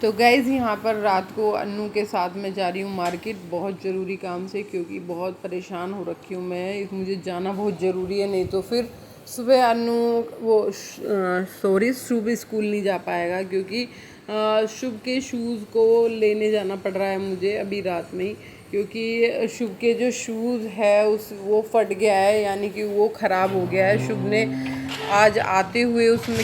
तो गाइज़ यहाँ पर रात को अन्नू के साथ मैं जा रही हूँ मार्केट बहुत ज़रूरी काम से, क्योंकि बहुत परेशान हो रखी हूँ मैं। मुझे जाना बहुत ज़रूरी है, नहीं तो फिर सुबह अन्नू शुभ स्कूल नहीं जा पाएगा, क्योंकि शुभ के शूज़ को लेने जाना पड़ रहा है मुझे अभी रात में ही, क्योंकि शुभ के जो शूज़ है वो फट गया है, यानी कि वो ख़राब हो गया है। शुभ ने आज आते हुए उसमें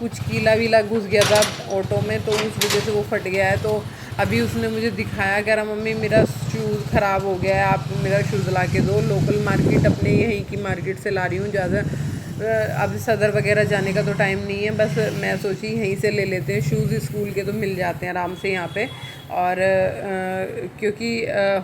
कुछ कीला वीला घुस गया था ऑटो में, तो उस वजह से वो फट गया है। तो अभी उसने मुझे दिखाया, कह रहा मम्मी मेरा शूज़ ख़राब हो गया है, आप मेरा शूज़ ला के दो। लोकल मार्केट अपने यहीं की मार्केट से ला रही हूँ, ज़्यादा अब सदर वगैरह जाने का तो टाइम नहीं है, बस मैं सोची यहीं से ले लेते हैं शूज़। स्कूल के तो मिल जाते हैं आराम से यहाँ पे। और क्योंकि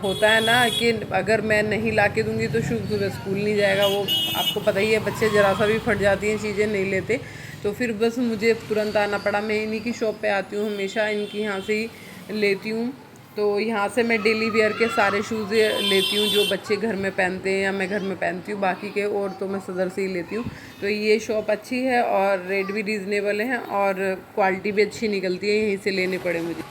होता है ना कि अगर मैं नहीं ला के दूँगी तो शुभ सुबह स्कूल नहीं जाएगा। वो आपको पता ही है, बच्चे ज़रा सा भी फट जाती हैं चीज़ें, नहीं लेते। तो फिर बस मुझे तुरंत आना पड़ा। मैं इन्हीं की शॉप पे आती हूँ हमेशा, इनकी यहाँ से ही लेती हूँ। तो यहाँ से मैं डेली वेयर के सारे शूज़ लेती हूँ जो बच्चे घर में पहनते हैं या मैं घर में पहनती हूँ, बाकी के और तो मैं सदर से ही लेती हूँ। तो ये शॉप अच्छी है और रेट भी रीज़नेबल है और क्वालिटी भी अच्छी निकलती है, यहीं से लेने पड़े मुझे।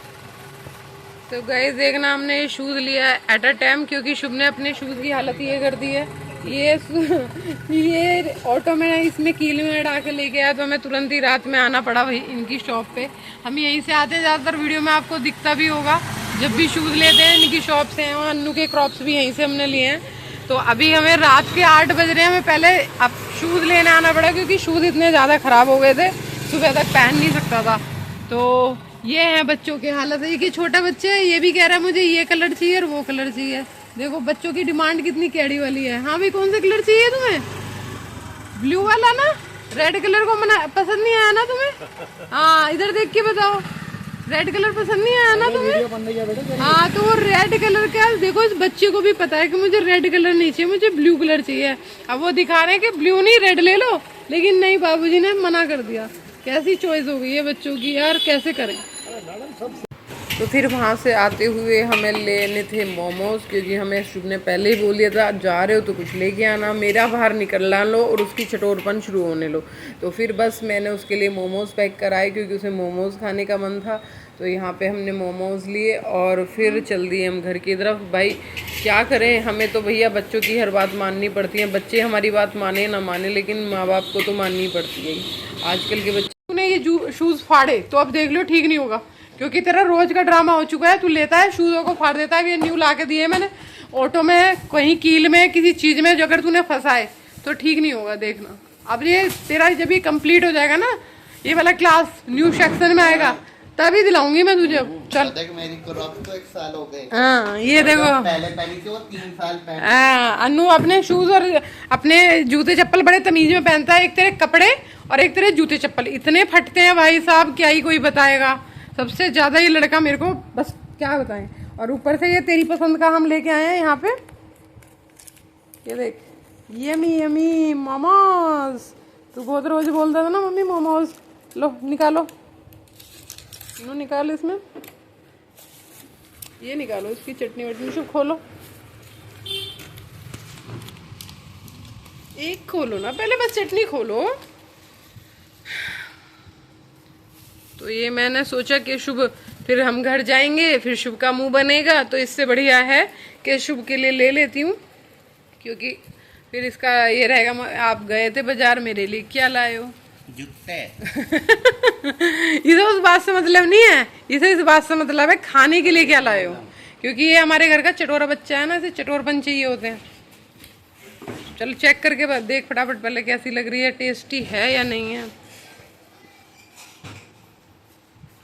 तो गाइस देखना, हमने ये शूज़ लिया है एट अ टाइम, क्योंकि शुभ ने अपने शूज़ की हालत ये कर दी है। ये ऑटो में इसमें कील में अड़ा के लेके आया, तो हमें तुरंत ही रात में आना पड़ा भाई इनकी शॉप पे। हम यहीं से आते हैं, ज़्यादातर वीडियो में आपको दिखता भी होगा जब भी शूज़ लेते हैं इनकी शॉप से हैं। और अन्नू के क्रॉप्स भी यहीं से हमने लिए हैं। तो अभी हमें रात के 8 बज रहे हैं, हमें पहले अब शूज़ लेने आना पड़ा, क्योंकि शूज़ इतने ज़्यादा ख़राब हो गए थे, सुबह तक पहन नहीं सकता था। तो ये है बच्चों की हालत है। ये छोटा बच्चा है, ये भी कह रहा है मुझे ये कलर चाहिए और वो कलर चाहिए। देखो बच्चों की डिमांड कितनी कैडी वाली है। हाँ भाई, कौन सा कलर चाहिए तुम्हें? ब्लू वाला ना? रेड कलर को पसंद नहीं आया ना तुम्हें? हाँ इधर देख के बताओ, रेड कलर पसंद नहीं आया ना तुम्हें? हाँ तो वो रेड कलर का, देखो इस बच्चे को भी पता है कि मुझे रेड कलर नहीं चाहिए, मुझे ब्लू कलर चाहिए। अब वो दिखा रहे हैं कि ब्लू नहीं रेड ले लो, लेकिन नहीं, बाबूजी ने मना कर दिया। कैसी चॉइस हो गई है बच्चों की यार, कैसे करें। तो फिर वहाँ से आते हुए हमें लेने थे मोमोज़, क्योंकि हमें शुभ ने पहले ही बोल दिया था आप जा रहे हो तो कुछ लेके आना, मेरा बाहर निकलना लो और उसकी चटोरपन शुरू होने लो। तो फिर बस मैंने उसके लिए मोमोज़ पैक कराए, क्योंकि उसे मोमोज़ खाने का मन था। तो यहाँ पे हमने मोमोज़ लिए और फिर चल दिए हम घर की तरफ। भाई क्या करें, हमें तो भैया बच्चों की हर बात माननी पड़ती है। बच्चे हमारी बात माने ना माने, लेकिन माँ बाप को तो माननी पड़ती है। आजकल के बच्चे ने ये शूज़ फाड़े तो अब देख लो ठीक नहीं होगा, क्योंकि तेरा रोज का ड्रामा हो चुका है। तू लेता है शूज़ों को फाड़ देता है। ये न्यू ला के दिए मैंने ऑटो में, कहीं कील में किसी चीज़ में जो अगर तूने फंसाए तो ठीक नहीं होगा। देखना अब ये तेरा जब ये कंप्लीट हो जाएगा ना, ये वाला क्लास न्यू सेक्शन में आएगा, तभी दिलाऊंगी मैं तुझे। चल देख, मेरी क्रॉप्स तो 1 साल हो गए। हाँ ये देखो, पहले पहली थी वो 3 साल पहले। हाँ अन्नू अपने शूज़ और अपने जूते चप्पल बड़े तमीज में पहनता है। एक तेरे कपड़े और एक तेरे जूते चप्पल इतने फटते हैं भाई साहब, क्या ही कोई बताएगा। सबसे ज़्यादा ये लड़का मेरे को बस क्या बताएं। और ऊपर से ये तेरी पसंद का हम लेके आए हैं यहाँ पे, ये देख, यमी यमी मोमोज। तू बहुत रोज बोलता था ना मम्मी मोमोज, लो निकालो, लो निकालो, इसमें ये निकालो, इसकी चटनी वटनी सब खोलो। एक खोलो ना पहले, बस चटनी खोलो। तो ये मैंने सोचा कि शुभ, फिर हम घर जाएंगे, फिर शुभ का मुंह बनेगा, तो इससे बढ़िया है कि शुभ के लिए ले लेती हूँ, क्योंकि फिर इसका ये रहेगा। आप गए थे बाजार, मेरे लिए क्या लाए हो? जूते। इसे उस बात से मतलब नहीं है, इसे इस बात से मतलब है खाने के लिए क्या लाए हो, क्योंकि ये हमारे घर का चटोरा बच्चा है ना, इसे चटोरपन चाहिए होते हैं। चलो चेक करके देख फटाफट पहले कैसी लग रही है, टेस्टी है या नहीं है।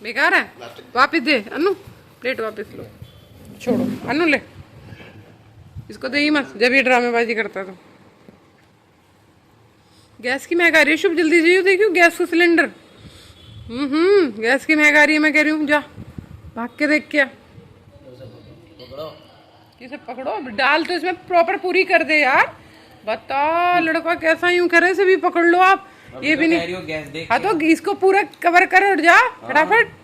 बेकार है, वापिस दे अनु, प्लेट वापस लो, छोड़ो अनु, ले इसको दे ही मत जब ये ड्रामेबाजी करता तो। गैस की महंगा रही है शुभ, जल्दी जाइए देखियो गैस का सिलेंडर। गैस की महंगा रही है, मैं कह रही हूँ जा भाग के देख क्या। इसे पकड़ो, डाल तो इसमें प्रॉपर पूरी कर दे यार। बता लड़का कैसा यूं करे, से भी पकड़ लो आप, ये भी नहीं। हाँ तो इसको पूरा कवर कर और जा फटाफट।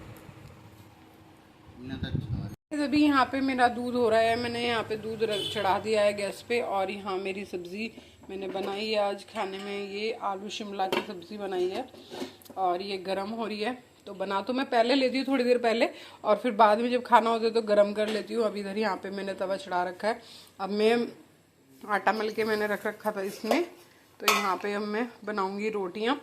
अभी यहाँ पे मेरा दूध हो रहा है, मैंने यहाँ पे दूध चढ़ा दिया है गैस पे। और यहाँ मेरी सब्ज़ी मैंने बनाई है आज खाने में, ये आलू शिमला की सब्ज़ी बनाई है और ये गरम हो रही है। तो बना तो मैं पहले लेती हूँ थोड़ी देर पहले, और फिर बाद में जब खाना होता है तो गर्म कर लेती हूँ। अभी इधर यहाँ पे मैंने तवा चढ़ा रखा है। अब मैं आटा मल के मैंने रख रखा था इसमें, तो यहाँ पे अब मैं बनाऊँगी रोटियाँ।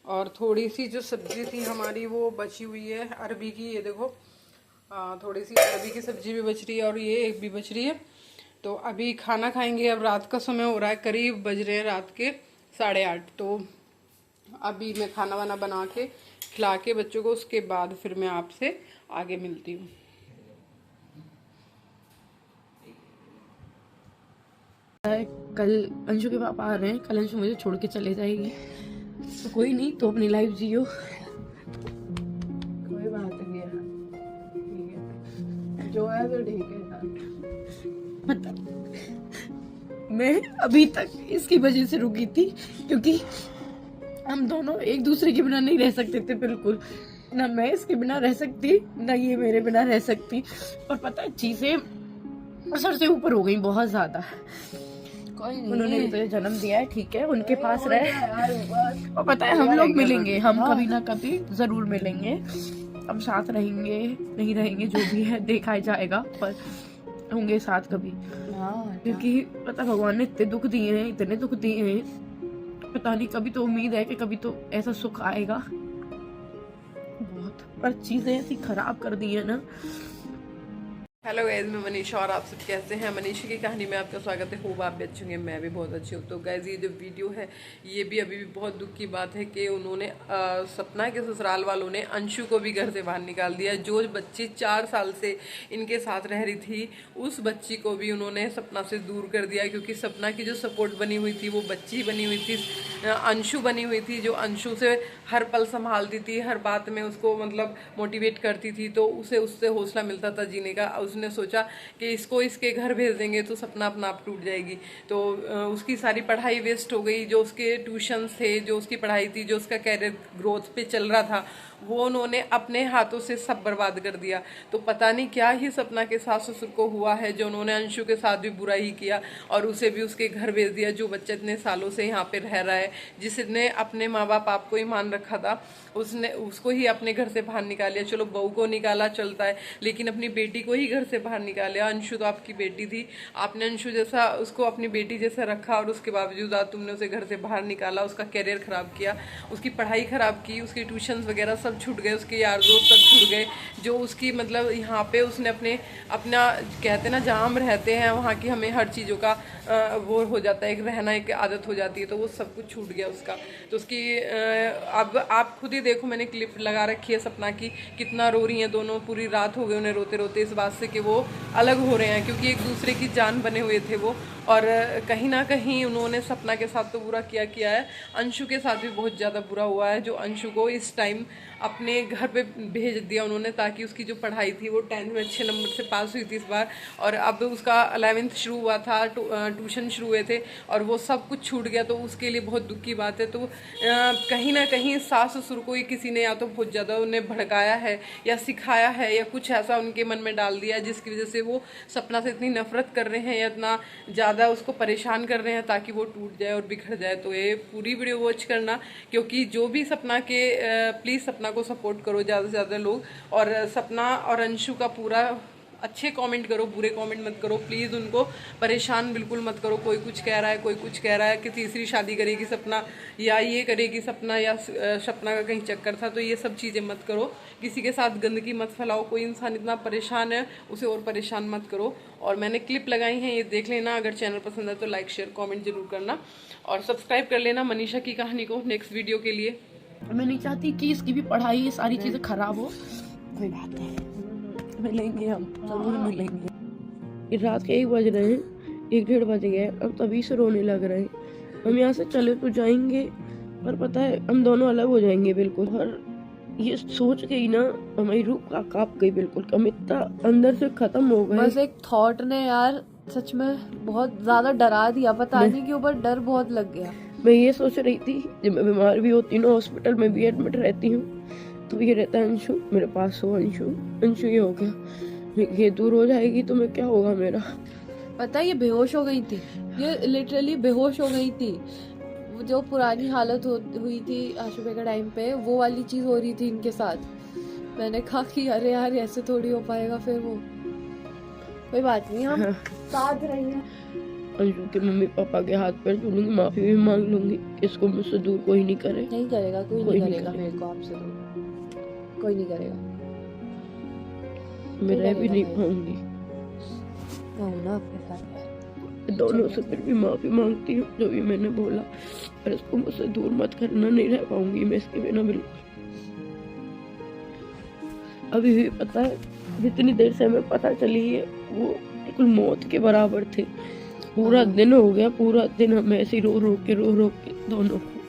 और थोड़ी सी जो सब्जी थी हमारी वो बची हुई है अरबी की, ये देखो थोड़ी सी अरबी की सब्जी भी बच रही है और ये एक भी बच रही है। तो अभी खाना खाएंगे। अब रात का समय हो रहा है, करीब बज रहे हैं रात के 8:30। तो अभी मैं खाना वाना बना के खिला के बच्चों को, उसके बाद फिर मैं आपसे आगे मिलती हूँ। कल अंशु के पापा आ रहे हैं, कल अंशु मुझे छोड़ के चले जाएगी, तो कोई नहीं, तो अपनी लाइफ जियो, कोई बात नहीं है, ठीक है, जो है तो ठीक है। मतलब मैं अभी तक इसकी वजह से रुकी थी, क्योंकि हम दोनों एक दूसरे के बिना नहीं रह सकते थे, बिल्कुल ना मैं इसके बिना रह सकती ना ये मेरे बिना रह सकती। और पता है चीजें असर से ऊपर हो गई बहुत ज्यादा। उन्होंने भी तो जन्म दिया है, ठीक है, उनके पास रहे, और पता है हम लोग मिलेंगे, हम कभी ना कभी जरूर मिलेंगे, हम साथ रहेंगे नहीं रहेंगे जो भी है देखा जाएगा, पर होंगे साथ कभी। क्योंकि पता भगवान ने इतने दुख दिए हैं, इतने दुख दिए हैं, पता नहीं, कभी तो उम्मीद है कि कभी तो ऐसा सुख आएगा बहुत, पर चीजें ऐसी खराब कर दी है ना। हेलो गाइज, मैं मनीषा और आप सब कैसे हैं। मनीषा की कहानी में आपका स्वागत है। होप आप भी अच्छे होंगे, मैं भी बहुत अच्छी हूँ। तो गाइज ये जो वीडियो है ये भी अभी भी बहुत दुख की बात है कि उन्होंने सपना के ससुराल वालों ने अंशु को भी घर से बाहर निकाल दिया। जो बच्ची 4 साल से इनके साथ रह रही थी उस बच्ची को भी उन्होंने सपना से दूर कर दिया, क्योंकि सपना की जो सपोर्ट बनी हुई थी वो बच्ची बनी हुई थी, अंशु बनी हुई थी, जो अंशु से हर पल संभालती थी, हर बात में उसको मतलब मोटिवेट करती थी, तो उसे उससे हौसला मिलता था जीने का। उसने सोचा कि इसको इसके घर भेज देंगे तो सपना अपना आप टूट जाएगी। तो उसकी सारी पढ़ाई वेस्ट हो गई, जो उसके ट्यूशन्स थे, जो उसकी पढ़ाई थी, जो उसका कैरियर ग्रोथ पे चल रहा था, वो उन्होंने अपने हाथों से सब बर्बाद कर दिया। तो पता नहीं क्या ही सपना के सास ससुर को हुआ है जो उन्होंने अंशु के साथ भी बुरा ही किया और उसे भी उसके घर भेज दिया। जो बच्चा इतने सालों से यहाँ पे रह रहा है, जिसने अपने माँ बाप आपको ही मान रखा था, उसको ही अपने घर से बाहर निकाल लिया। चलो बहू को निकाला चलता है, लेकिन अपनी बेटी को ही घर से बाहर निकाल लिया। अंशु तो आपकी बेटी थी, आपने अंशु जैसा उसको अपनी बेटी जैसा रखा, और उसके बावजूद आज तुमने उसे घर से बाहर निकाला, उसका कैरियर खराब किया, उसकी पढ़ाई खराब की, उसके ट्यूशन वगैरह सब छूट गए, उसके यार दोस्त सब छूट गए। जो उसकी मतलब यहाँ पे उसने अपना कहते ना जहाँ हम रहते हैं वहाँ की हमें हर चीज़ों का वो हो जाता है, एक रहना एक आदत हो जाती है, तो वो सब कुछ छूट गया उसका। तो उसकी अब आप खुद ही देखो, मैंने क्लिप लगा रखी है सपना की, कितना रो रही हैं दोनों। पूरी रात हो गई उन्हें रोते रोते इस बात से कि वो अलग हो रहे हैं, क्योंकि एक दूसरे की जान बने हुए थे वो। और कहीं ना कहीं उन्होंने सपना के साथ तो बुरा किया है, अंशु के साथ भी बहुत ज़्यादा बुरा हुआ है। जो अंशु को इस टाइम अपने घर पे भेज दिया उन्होंने, ताकि उसकी जो पढ़ाई थी वो 10th में अच्छे नंबर से पास हुई थी इस बार, और अब उसका 11th शुरू हुआ था, ट्यूशन शुरू हुए थे, और वो सब कुछ छूट गया। तो उसके लिए बहुत दुख की बात है। तो कहीं ना कहीं सास ससुर को ही किसी ने या तो बहुत ज़्यादा उन्हें भड़काया है या सिखाया है या कुछ ऐसा उनके मन में डाल दिया है, जिसकी वजह से वो सपना से इतनी नफरत कर रहे हैं या इतना ज़्यादा उसको परेशान कर रहे हैं ताकि वो टूट जाए और बिखर जाए। तो ये पूरी वीडियो वॉच करना, क्योंकि जो भी सपना के प्लीज़ सपना को सपोर्ट करो ज़्यादा से ज़्यादा लोग, और सपना और अंशु का पूरा अच्छे कमेंट करो, बुरे कमेंट मत करो प्लीज़। उनको परेशान बिल्कुल मत करो। कोई कुछ कह रहा है, कोई कुछ कह रहा है कि तीसरी शादी करेगी सपना, या ये करेगी सपना, या सपना का कहीं चक्कर था, तो ये सब चीज़ें मत करो। किसी के साथ गंदगी मत फैलाओ। कोई इंसान इतना परेशान है उसे और परेशान मत करो। और मैंने क्लिप लगाई हैं, ये देख लेना। अगर चैनल पसंद है तो लाइक शेयर कॉमेंट जरूर करना, और सब्सक्राइब कर लेना मनीषा की कहानी को नेक्स्ट वीडियो के लिए। मैं नहीं चाहती कि इसकी भी पढ़ाई ये सारी चीजें खराब हो। कोई बात नहीं, मिलेंगे, हम जरूर मिलेंगे। रात के 1 बज रहे हैं, 1-1:30 बज गए, अब तभी से रोने लग रहे हैं। हम यहाँ से चले तो जाएंगे, पर पता है हम दोनों अलग हो जाएंगे बिल्कुल। और ये सोच के ही ना हमारी रूह कांप गई बिल्कुल, हम इतना अंदर से खत्म हो गए। बस एक थॉट ने यार सच में बहुत ज्यादा डरा दिया, पता नहीं क्यों, पर डर बहुत लग गया। मैं ये सोच रही थी जब मैं बीमार भी होती हूँ, हॉस्पिटल में भी एडमिट रहती हूँ, तो ये रहता है अंशु मेरे पास हो, अंशु ये हो गया, ये दूर हो जाएगी तो मैं क्या होगा मेरा। पता है ये बेहोश हो गई थी, ये लिटरली बेहोश हो गई थी। जो पुरानी हालत हुई थी आशुबे के टाइम पे, वो वाली चीज़ हो रही थी इनके साथ। मैंने कहा कि अरे यार ऐसे थोड़ी हो पाएगा। फिर वो कोई बात नहीं, हम साथ रहेंगे। अंशु के मम्मी पापा के हाथ पैर छूलूंगी, माफी भी मांग लूंगी। इसको मुझसे दूर कोई नहीं करे। नहीं करेगा, कोई कोई नहीं नहीं करेगा करेगा। मेरे को आपसे दूर, कोई नहीं करेगा। मैं रह भी नहीं करेगा पाऊंगी। मैं हूं ना आपके साथ यार। दोनों से फिर भी माफी मांगती हूँ जो भी मैंने बोला, पर इसको मुझसे दूर मत करना। नहीं रह पाऊंगी मैं इसके बिना बिल्कुल। अभी भी पता है, जितनी देर से हमें पता चली है वो बिल्कुल मौत के बराबर थे। पूरा दिन हो गया, पूरा दिन हम ऐसे रो रो के दोनों को